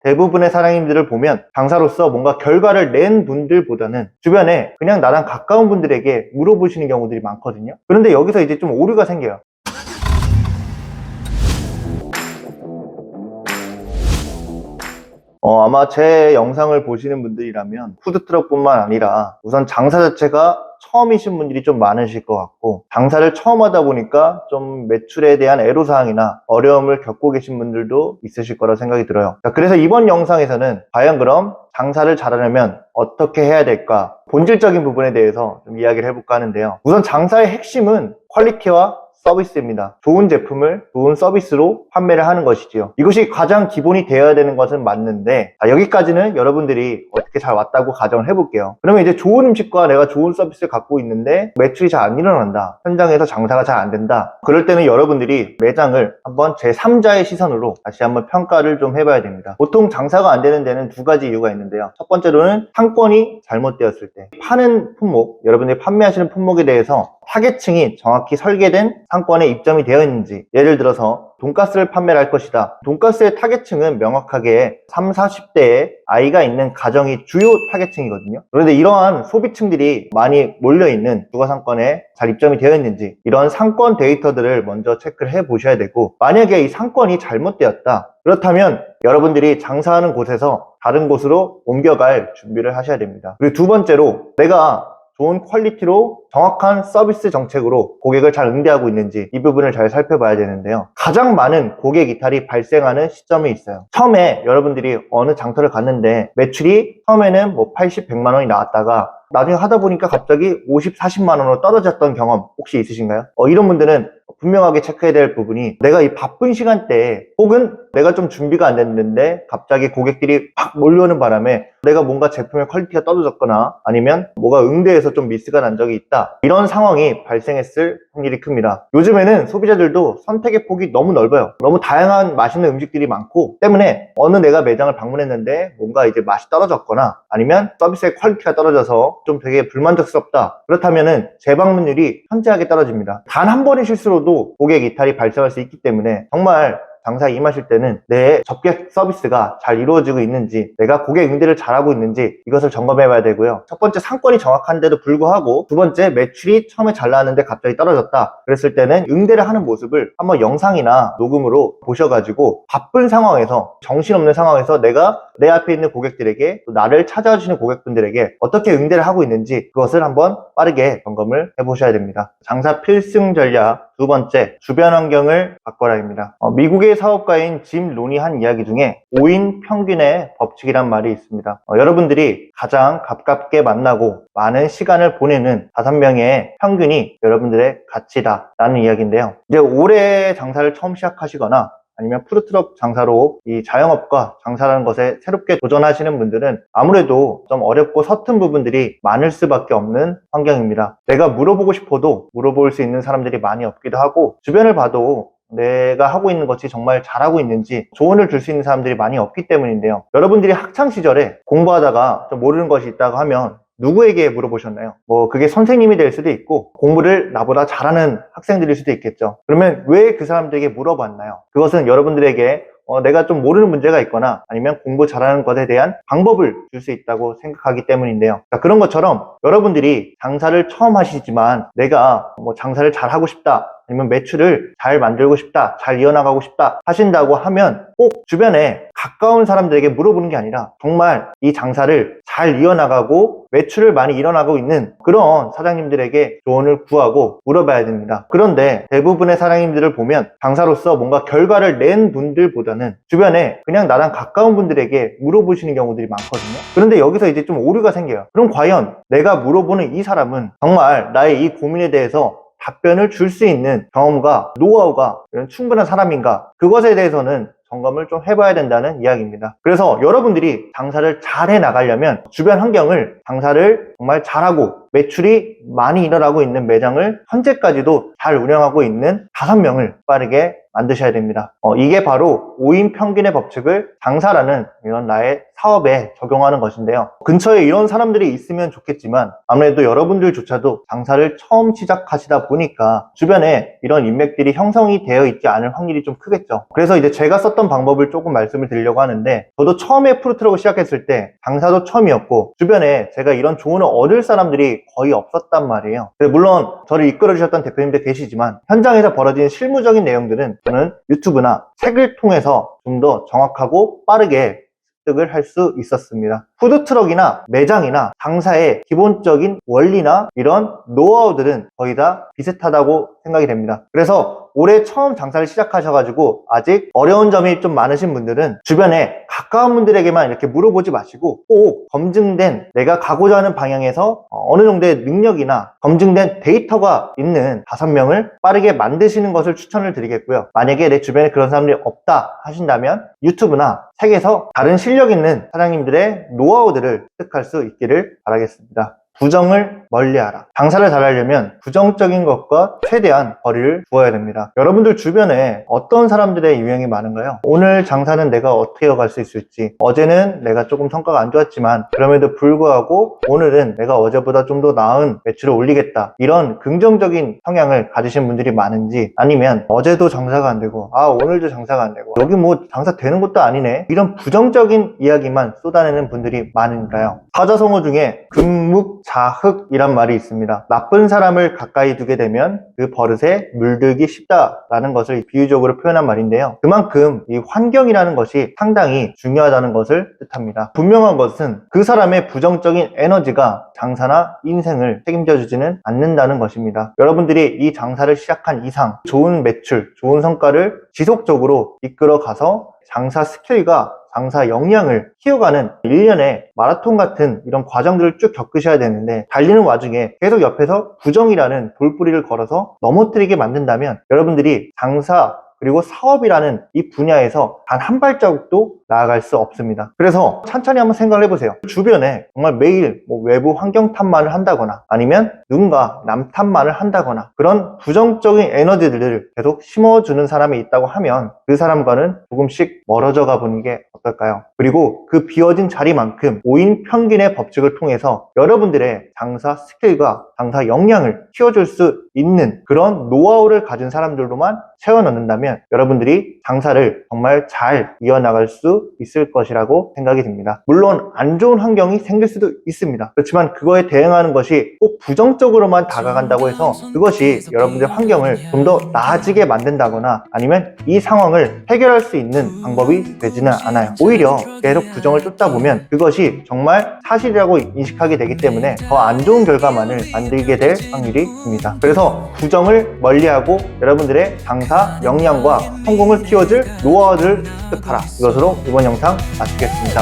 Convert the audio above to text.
대부분의 사장님들을 보면 장사로서 뭔가 결과를 낸 분들보다는 주변에 그냥 나랑 가까운 분들에게 물어보시는 경우들이 많거든요. 그런데 여기서 이제 좀 오류가 생겨요. 아마 제 영상을 보시는 분들이라면 푸드트럭뿐만 아니라 우선 장사 자체가 처음이신 분들이 좀 많으실 것 같고, 장사를 처음 하다 보니까 좀 매출에 대한 애로사항이나 어려움을 겪고 계신 분들도 있으실 거라 생각이 들어요. 자, 그래서 이번 영상에서는 과연 그럼 장사를 잘하려면 어떻게 해야 될까, 본질적인 부분에 대해서 좀 이야기를 해볼까 하는데요. 우선 장사의 핵심은 퀄리티와 서비스입니다. 좋은 제품을 좋은 서비스로 판매를 하는 것이지요. 이것이 가장 기본이 되어야 되는 것은 맞는데, 여기까지는 여러분들이 어떻게 잘 왔다고 가정을 해볼게요. 그러면 이제 좋은 음식과 내가 좋은 서비스를 갖고 있는데 매출이 잘 안 일어난다, 현장에서 장사가 잘 안 된다, 그럴 때는 여러분들이 매장을 한번 제3자의 시선으로 다시 한번 평가를 좀 해봐야 됩니다. 보통 장사가 안 되는 데는 두 가지 이유가 있는데요. 첫 번째로는 상권이 잘못되었을 때, 파는 품목, 여러분들이 판매하시는 품목에 대해서 타겟층이 정확히 설계된 상권에 입점이 되어 있는지, 예를 들어서 돈가스를 판매를 할 것이다. 돈가스의 타겟층은 명확하게 30, 40대의 아이가 있는 가정이 주요 타겟층이거든요. 그런데 이러한 소비층들이 많이 몰려있는 주거 상권에 잘 입점이 되어 있는지, 이런 상권 데이터들을 먼저 체크를 해 보셔야 되고, 만약에 이 상권이 잘못되었다, 그렇다면 여러분들이 장사하는 곳에서 다른 곳으로 옮겨갈 준비를 하셔야 됩니다. 그리고 두 번째로, 내가 좋은 퀄리티로 정확한 서비스 정책으로 고객을 잘 응대하고 있는지, 이 부분을 잘 살펴봐야 되는데요. 가장 많은 고객 이탈이 발생하는 시점이 있어요. 처음에 여러분들이 어느 장터를 갔는데 매출이 처음에는 80, 100만 원이 나왔다가 나중에 하다 보니까 갑자기 50, 40만 원으로 떨어졌던 경험 혹시 있으신가요? 이런 분들은 분명하게 체크해야 될 부분이, 내가 이 바쁜 시간대에 혹은 내가 좀 준비가 안 됐는데 갑자기 고객들이 팍 몰려오는 바람에 내가 뭔가 제품의 퀄리티가 떨어졌거나 아니면 뭐가 응대에서 좀 미스가 난 적이 있다, 이런 상황이 발생했을 확률이 큽니다. 요즘에는 소비자들도 선택의 폭이 너무 넓어요. 너무 다양한 맛있는 음식들이 많고 때문에 어느 내가 매장을 방문했는데 뭔가 이제 맛이 떨어졌거나 아니면 서비스의 퀄리티가 떨어져서 좀 되게 불만족스럽다, 그렇다면은 재방문율이 현저하게 떨어집니다. 단 한 번의 실수로도 고객 이탈이 발생할 수 있기 때문에 정말 장사에 임하실 때는 내 접객 서비스가 잘 이루어지고 있는지, 내가 고객 응대를 잘하고 있는지, 이것을 점검해 봐야 되고요. 첫 번째, 상권이 정확한데도 불구하고 두 번째, 매출이 처음에 잘 나왔는데 갑자기 떨어졌다, 그랬을 때는 응대를 하는 모습을 한번 영상이나 녹음으로 보셔가지고, 바쁜 상황에서, 정신없는 상황에서 내가 내 앞에 있는 고객들에게, 또 나를 찾아와 주시는 고객분들에게 어떻게 응대를 하고 있는지, 그것을 한번 빠르게 점검을 해보셔야 됩니다. 장사 필승 전략 두 번째, 주변 환경을 바꿔라입니다. 미국의 사업가인 짐 론이 한 이야기 중에 5인 평균의 법칙이란 말이 있습니다. 여러분들이 가장 가깝게 만나고 많은 시간을 보내는 5명의 평균이 여러분들의 가치다 라는 이야기인데요. 이제 올해 장사를 처음 시작하시거나 아니면 푸드트럭 장사로 이 자영업과 장사라는 것에 새롭게 도전하시는 분들은 아무래도 좀 어렵고 서툰 부분들이 많을 수밖에 없는 환경입니다. 내가 물어보고 싶어도 물어볼 수 있는 사람들이 많이 없기도 하고, 주변을 봐도 내가 하고 있는 것이 정말 잘하고 있는지 조언을 줄 수 있는 사람들이 많이 없기 때문인데요. 여러분들이 학창시절에 공부하다가 좀 모르는 것이 있다고 하면 누구에게 물어보셨나요? 그게 선생님이 될 수도 있고 공부를 나보다 잘하는 학생들일 수도 있겠죠. 그러면 왜 그 사람들에게 물어봤나요? 그것은 여러분들에게 내가 좀 모르는 문제가 있거나 아니면 공부 잘하는 것에 대한 방법을 줄 수 있다고 생각하기 때문인데요. 자, 그런 것처럼 여러분들이 장사를 처음 하시지만 내가 장사를 잘 하고 싶다, 아니면 매출을 잘 만들고 싶다, 잘 이어나가고 싶다 하신다고 하면 꼭 주변에 가까운 사람들에게 물어보는 게 아니라 정말 이 장사를 잘 이어나가고 매출을 많이 일어나고 있는 그런 사장님들에게 조언을 구하고 물어봐야 됩니다. 그런데 대부분의 사장님들을 보면 장사로서 뭔가 결과를 낸 분들보다는 주변에 그냥 나랑 가까운 분들에게 물어보시는 경우들이 많거든요. 그런데 여기서 이제 좀 오류가 생겨요. 그럼 과연 내가 물어보는 이 사람은 정말 나의 이 고민에 대해서 답변을 줄 수 있는 경험과 노하우가 이런 충분한 사람인가, 그것에 대해서는 점검을 좀 해봐야 된다는 이야기입니다. 그래서 여러분들이 장사를 잘 해나가려면 주변 환경을, 장사를 정말 잘하고 매출이 많이 일어나고 있는 매장을 현재까지도 잘 운영하고 있는 5명을 빠르게 만드셔야 됩니다. 이게 바로 5인 평균의 법칙을 장사라는 이런 나의 사업에 적용하는 것인데요. 근처에 이런 사람들이 있으면 좋겠지만 아무래도 여러분들조차도 장사를 처음 시작하시다 보니까 주변에 이런 인맥들이 형성이 되어 있지 않을 확률이 좀 크겠죠. 그래서 이제 제가 썼던 방법을 조금 말씀을 드리려고 하는데, 저도 처음에 푸드트럭을 시작했을 때 장사도 처음이었고 주변에 제가 이런 조언을 얻을 사람들이 거의 없었단 말이에요. 물론 저를 이끌어 주셨던 대표님들 계시지만 현장에서 벌어지는 실무적인 내용들은 저는 유튜브나 책을 통해서 좀 더 정확하고 빠르게 습득을 할 수 있었습니다. 푸드트럭이나 매장이나 장사의 기본적인 원리나 이런 노하우들은 거의 다 비슷하다고 생각이 됩니다. 그래서 올해 처음 장사를 시작하셔가지고 아직 어려운 점이 좀 많으신 분들은 주변에 가까운 분들에게만 이렇게 물어보지 마시고 꼭 검증된, 내가 가고자 하는 방향에서 어느 정도의 능력이나 검증된 데이터가 있는 5명을 빠르게 만드시는 것을 추천을 드리겠고요. 만약에 내 주변에 그런 사람들이 없다 하신다면 유튜브나 책에서 다른 실력 있는 사장님들의 노하우들을 습득할 수 있기를 바라겠습니다. 부정을 멀리하라. 장사를 잘하려면 부정적인 것과 최대한 거리를 두어야 됩니다. 여러분들 주변에 어떤 사람들의 유형이 많은가요? 오늘 장사는 내가 어떻게 이어갈 수 있을지, 어제는 내가 조금 성과가 안 좋았지만 그럼에도 불구하고 오늘은 내가 어제보다 좀 더 나은 매출을 올리겠다, 이런 긍정적인 성향을 가지신 분들이 많은지, 아니면 어제도 장사가 안 되고 오늘도 장사가 안 되고 여기 뭐 장사 되는 것도 아니네, 이런 부정적인 이야기만 쏟아내는 분들이 많은가요? 사자성어 중에 금묵자흑이란 말이 있습니다. 나쁜 사람을 가까이 두게 되면 그 버릇에 물들기 쉽다라는 것을 비유적으로 표현한 말인데요. 그만큼 이 환경이라는 것이 상당히 중요하다는 것을 뜻합니다. 분명한 것은 그 사람의 부정적인 에너지가 장사나 인생을 책임져 주지는 않는다는 것입니다. 여러분들이 이 장사를 시작한 이상 좋은 매출, 좋은 성과를 지속적으로 이끌어 가서 장사 스킬과 장사 역량을 키워가는 일련의 마라톤 같은 이런 과정들을 쭉 겪으셔야 되는데, 달리는 와중에 계속 옆에서 부정이라는 돌뿌리를 걸어서 넘어뜨리게 만든다면 여러분들이 장사 그리고 사업이라는 이 분야에서 단 한 발자국도 나아갈 수 없습니다. 그래서 천천히 한번 생각을 해보세요. 주변에 정말 매일 외부 환경 탓만을 한다거나 아니면 누군가 남 탓만을 한다거나 그런 부정적인 에너지들을 계속 심어주는 사람이 있다고 하면 그 사람과는 조금씩 멀어져 가보는 게 어떨까요? 그리고 그 비워진 자리만큼 오인 평균의 법칙을 통해서 여러분들의 장사 스킬과 장사 역량을 키워줄 수 있는 그런 노하우를 가진 사람들로만 채워 넣는다면 여러분들이 장사를 정말 잘 이어나갈 수 있을 것이라고 생각이 듭니다. 물론 안 좋은 환경이 생길 수도 있습니다. 그렇지만 그거에 대응하는 것이 꼭 부정적으로만 다가간다고 해서 그것이 여러분들의 환경을 좀 더 나아지게 만든다거나 아니면 이 상황을 해결할 수 있는 방법이 되지는 않아요. 오히려 계속 부정을 쫓다 보면 그것이 정말 사실이라고 인식하게 되기 때문에 더 안 좋은 결과만을 만들게 될 확률이 있습니다. 그래서 부정을 멀리하고 여러분들의 장사 역량과 성공을 키워줄 노하우를 습득하라. 이것으로 이번 영상 마치겠습니다.